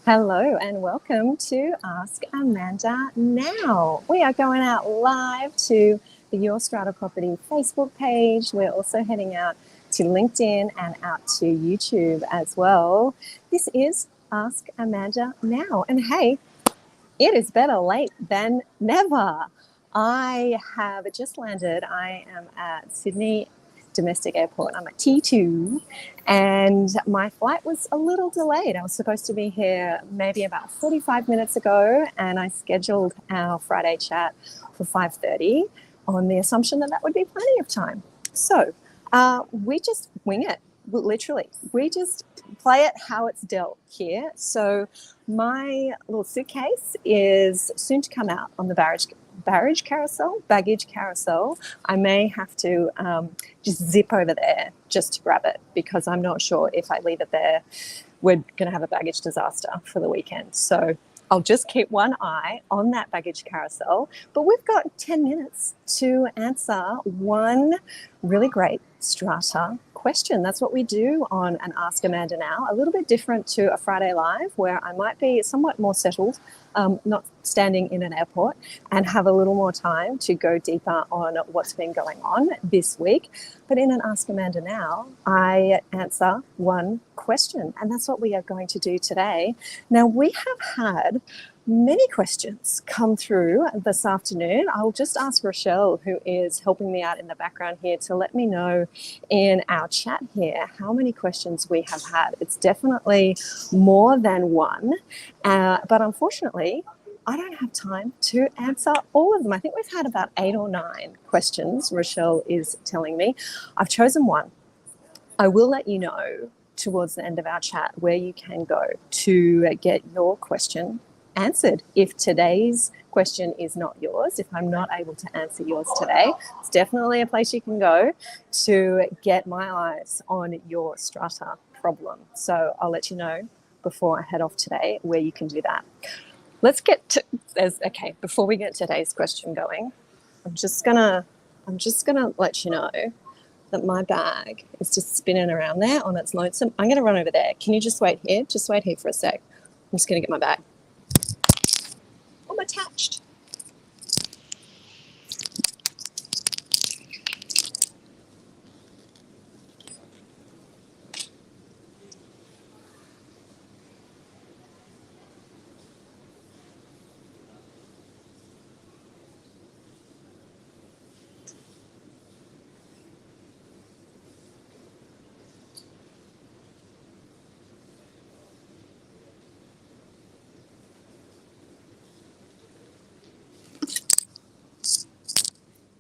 Hello and welcome to Ask Amanda Now. We are going out live to the Your Strata Property Facebook page. We're also heading out to LinkedIn and out to YouTube as well. This is Ask Amanda Now. And hey, it is better late than never. I have just landed. I am at Sydney Domestic Airport. I'm at T2 and my flight was a little delayed. I was supposed to be here maybe about 45 minutes ago, and I scheduled our Friday chat for 5:30 on the assumption that that would be plenty of time. So we just wing it, literally. We just play it how it's dealt here. So my little suitcase is soon to come out on the baggage carousel. I may have to just zip over there just to grab it, because I'm not sure if I leave it there, we're going to have a baggage disaster for the weekend. So I'll just keep one eye on that baggage carousel. But we've got 10 minutes to answer one really great Strata question. That's what we do on an Ask Amanda Now. A little bit different to a Friday Live, where I might be somewhat more settled, not standing in an airport, and have a little more time to go deeper on what's been going on this week. But in an Ask Amanda Now, I answer one question, and that's what we are going to do today. Now, we have had many questions come through this afternoon. I'll just ask Rochelle, who is helping me out in the background here, to let me know in our chat here how many questions we have had. It's definitely more than one, but unfortunately, I don't have time to answer all of them. I think we've had about 8 or 9 questions, Rochelle is telling me. I've chosen one. I will let you know towards the end of our chat where you can go to get your question answered. If today's question is not yours, if I'm not able to answer yours today, it's definitely a place you can go to get my eyes on your Strata problem. So I'll let you know before I head off today where you can do that. Let's get to, okay, before we get today's question going, I'm just gonna let you know that my bag is just spinning around there on its lonesome. I'm gonna run over there. Can you just wait here? Just wait here for a sec. I'm just gonna get my bag. I'm attached.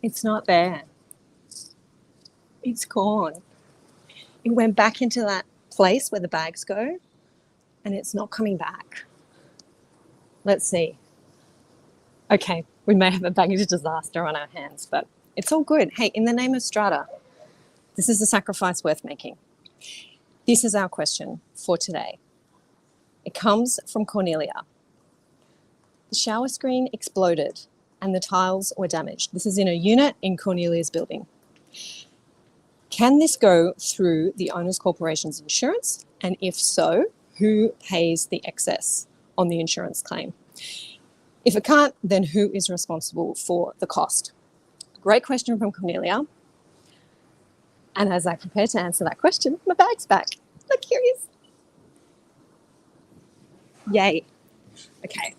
It's not there. It's gone. It went back into that place where the bags go, and it's not coming back. Let's see. Okay, we may have a baggage disaster on our hands, but it's all good. Hey, in the name of Strata, this is a sacrifice worth making. This is our question for today. It comes from Cornelia. The shower screen exploded and the tiles were damaged. This is in a unit in Cornelia's building. Can this go through the owner's corporation's insurance? And if so, who pays the excess on the insurance claim? If it can't, then who is responsible for the cost? Great question from Cornelia. And as I prepare to answer that question, my bag's back. Look, here it is. Yay. Okay.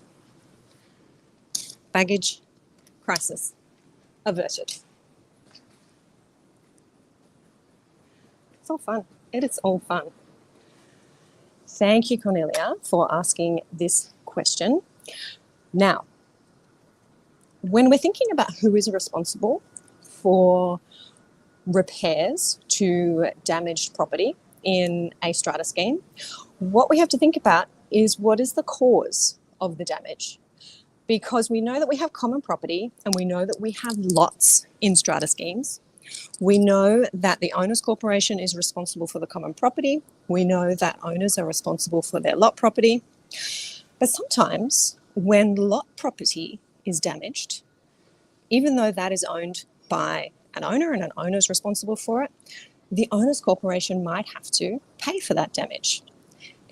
Baggage crisis averted. It's all fun. It is all fun. Thank you, Cornelia, for asking this question. Now, when we're thinking about who is responsible for repairs to damaged property in a strata scheme, what we have to think about is what is the cause of the damage. Because we know that we have common property and we know that we have lots in strata schemes. We know that the owner's corporation is responsible for the common property. We know that owners are responsible for their lot property. But sometimes when lot property is damaged, even though that is owned by an owner and an owner is responsible for it, the owner's corporation might have to pay for that damage.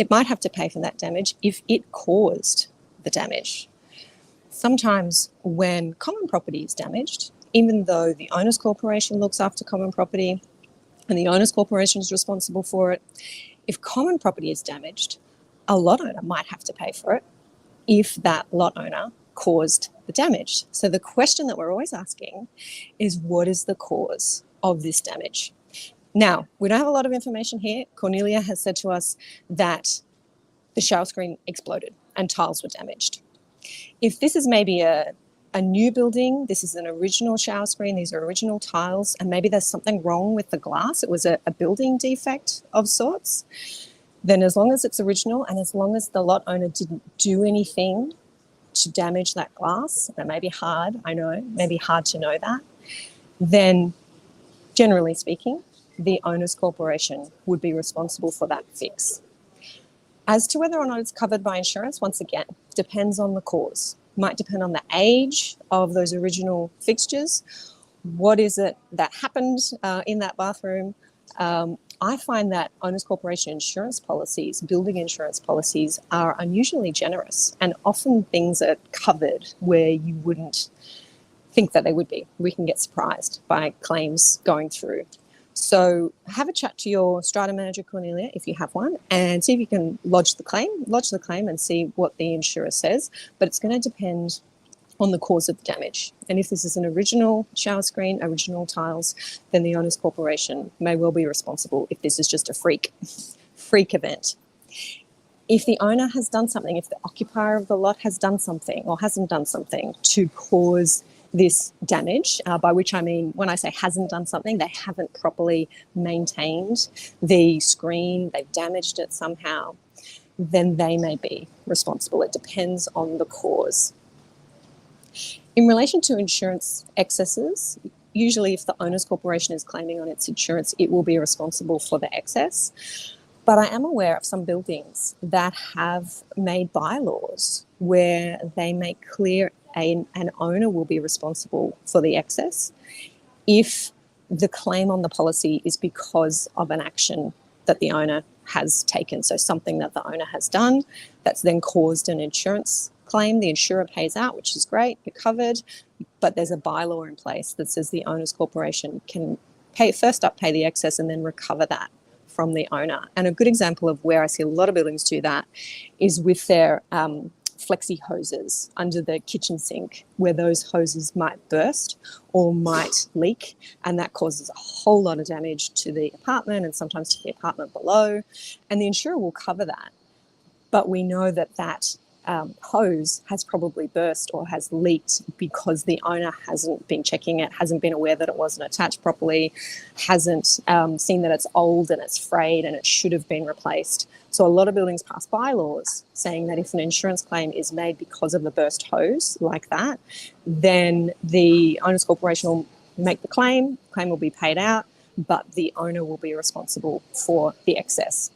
it might have to pay for that damage if it caused the damage. Sometimes when common property is damaged, even though the owner's corporation looks after common property and the owner's corporation is responsible for it, if common property is damaged, a lot owner might have to pay for it if that lot owner caused the damage. So the question that we're always asking is, what is the cause of this damage? Now, we don't have a lot of information here. Cornelia has said to us that the shower screen exploded and tiles were damaged. If this is maybe a new building, this is an original shower screen, these are original tiles, and maybe there's something wrong with the glass, it was a building defect of sorts, then as long as it's original and as long as the lot owner didn't do anything to damage that glass, that may be hard, I know, it may be hard to know that, then generally speaking, the owner's corporation would be responsible for that fix. As to whether or not it's covered by insurance, once again, depends on the cause. Might depend on the age of those original fixtures. What is it that happened in that bathroom? I find that owner's corporation insurance policies, building insurance policies, are unusually generous, and often things are covered where you wouldn't think that they would be. We can get surprised by claims going through. So have a chat to your strata manager, Cornelia, if you have one, and see if you can lodge the claim and see what the insurer says. But it's going to depend on the cause of the damage. And if this is an original shower screen, original tiles, then the owner's corporation may well be responsible if this is just a freak event. If the owner has done something, if the occupier of the lot has done something or hasn't done something to cause this damage, by which I mean, when I say hasn't done something, they haven't properly maintained the screen, they've damaged it somehow, then they may be responsible. It depends on the cause. In relation to insurance excesses, usually if the owner's corporation is claiming on its insurance, it will be responsible for the excess. But I am aware of some buildings that have made bylaws where they make clear an owner will be responsible for the excess if the claim on the policy is because of an action that the owner has taken. So something that the owner has done that's then caused an insurance claim. The insurer pays out, which is great, you're covered, but there's a bylaw in place that says the owner's corporation can pay the excess and then recover that from the owner. And a good example of where I see a lot of buildings do that is with their flexi hoses under the kitchen sink, where those hoses might burst or might leak, and that causes a whole lot of damage to the apartment and sometimes to the apartment below, and the insurer will cover that. But we know that that hose has probably burst or has leaked because the owner hasn't been checking it, hasn't been aware that it wasn't attached properly, hasn't seen that it's old and it's frayed and it should have been replaced. So a lot of buildings pass bylaws saying that if an insurance claim is made because of the burst hose like that, then the owner's corporation will make the claim will be paid out, but the owner will be responsible for the excess.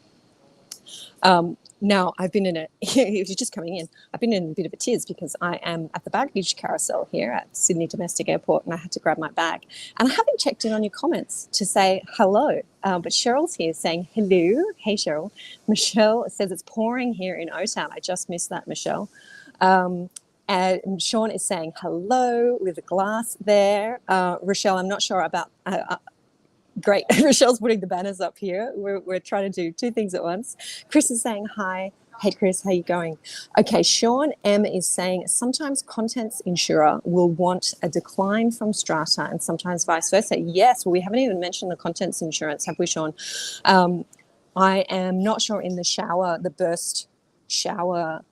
Now, I've been in if you're just coming in, I've been in a bit of a tiz because I am at the baggage carousel here at Sydney Domestic Airport, and I had to grab my bag. And I haven't checked in on your comments to say hello, but Cheryl's here saying hello. Hey, Cheryl. Michelle says it's pouring here in O-Town. I just missed that, Michelle. And Sean is saying hello with a glass there. Rochelle, I'm not sure about... Great. Rochelle's putting the banners up here. We're trying to do two things at once. Chris is saying hi. Hey, Chris, how you going? Okay, Sean M is saying sometimes contents insurer will want a decline from strata and sometimes vice versa. Yes, well, we haven't even mentioned the contents insurance, have we, Sean? I am not sure in the burst shower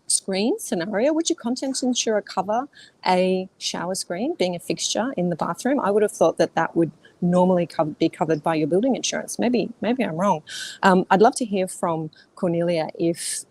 screen scenario, would your contents insurer cover a shower screen being a fixture in the bathroom? I would have thought that would normally be covered by your building insurance. Maybe I'm wrong. I'd love to hear from Cornelia if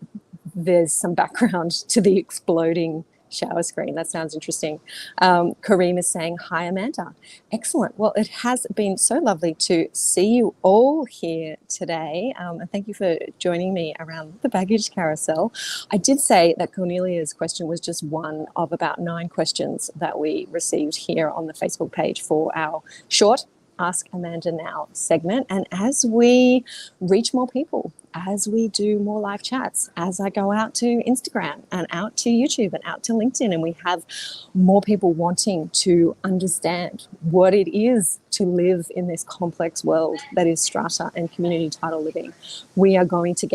there's some background to the exploding shower screen. That sounds interesting. Kareem is saying, hi, Amanda. Excellent. Well, it has been so lovely to see you all here today. And thank you for joining me around the baggage carousel. I did say that Cornelia's question was just one of about 9 questions that we received here on the Facebook page for our short, Ask Amanda Now segment. And as we reach more people, as we do more live chats, as I go out to Instagram and out to YouTube and out to LinkedIn, and we have more people wanting to understand what it is to live in this complex world that is strata and community title living, I am going to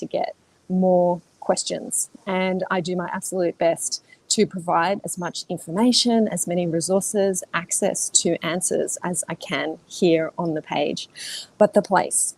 get more questions. And I do my absolute best to provide as much information, as many resources, access to answers as I can here on the page. But the place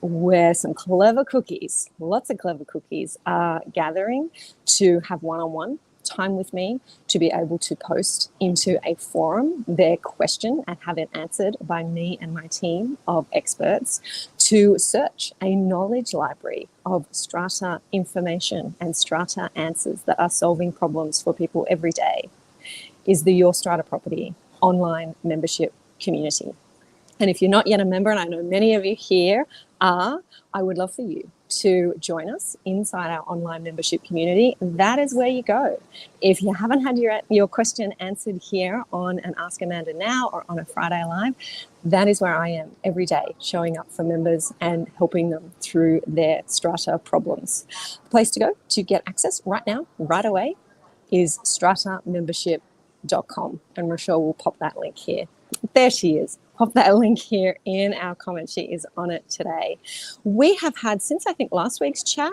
where some clever cookies, lots of clever cookies, are gathering to have one-on-one time with me, to be able to post into a forum their question and have it answered by me and my team of experts, to search a knowledge library of strata information and strata answers that are solving problems for people every day, is the Your Strata Property online membership community. And if you're not yet a member, and I know many of you here are, I would love for you to join us inside our online membership community. That is where you go. If you haven't had your question answered here on an Ask Amanda Now or on a Friday Live, that is where I am every day, showing up for members and helping them through their strata problems. The place to go to get access right now, right away, is stratamembership.com. And Rochelle will pop that link here. There she is. Pop that link here in our comments. She is on it today. We have had, since I think last week's chat,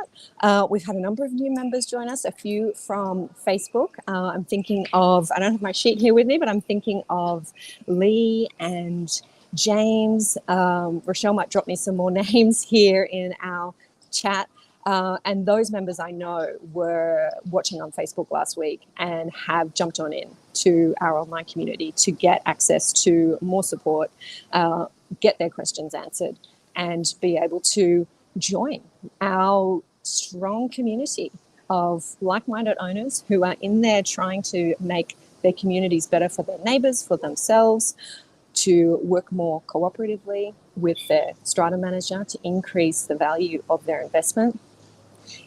we've had a number of new members join us, a few from Facebook. I'm thinking of, I don't have my sheet here with me, but I'm thinking of Lee and James. Rochelle might drop me some more names here in our chat. And those members I know were watching on Facebook last week and have jumped on in to our online community to get access to more support, get their questions answered, and be able to join our strong community of like-minded owners who are in there trying to make their communities better for their neighbours, for themselves, to work more cooperatively with their strata manager to increase the value of their investment.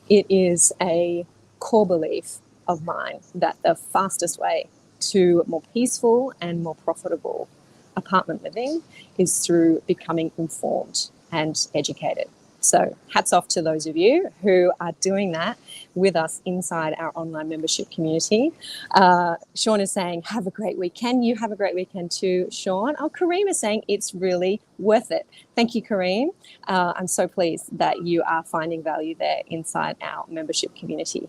It is a core belief of mine that the fastest way to more peaceful and more profitable apartment living is through becoming informed and educated. So hats off to those of you who are doing that with us inside our online membership community. Sean is saying, have a great weekend. You have a great weekend too, Sean. Oh, Kareem is saying it's really worth it. Thank you, Kareem. I'm so pleased that you are finding value there inside our membership community.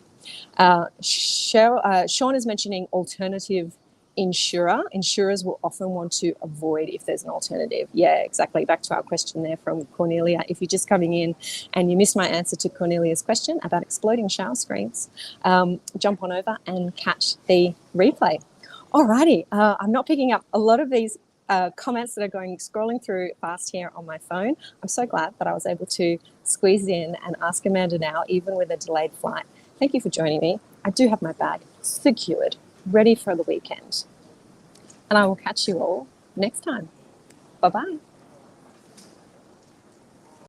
Sean is mentioning alternative insurer. Insurers will often want to avoid if there's an alternative. Yeah, exactly. Back to our question there from Cornelia. If you're just coming in and you missed my answer to Cornelia's question about exploding shower screens, jump on over and catch the replay. Alrighty, I'm not picking up a lot of these comments that are scrolling through fast here on my phone. I'm so glad that I was able to squeeze in and ask Amanda now, even with a delayed flight. Thank you for joining me. I do have my bag secured, ready for the weekend. And I will catch you all next time. Bye-bye.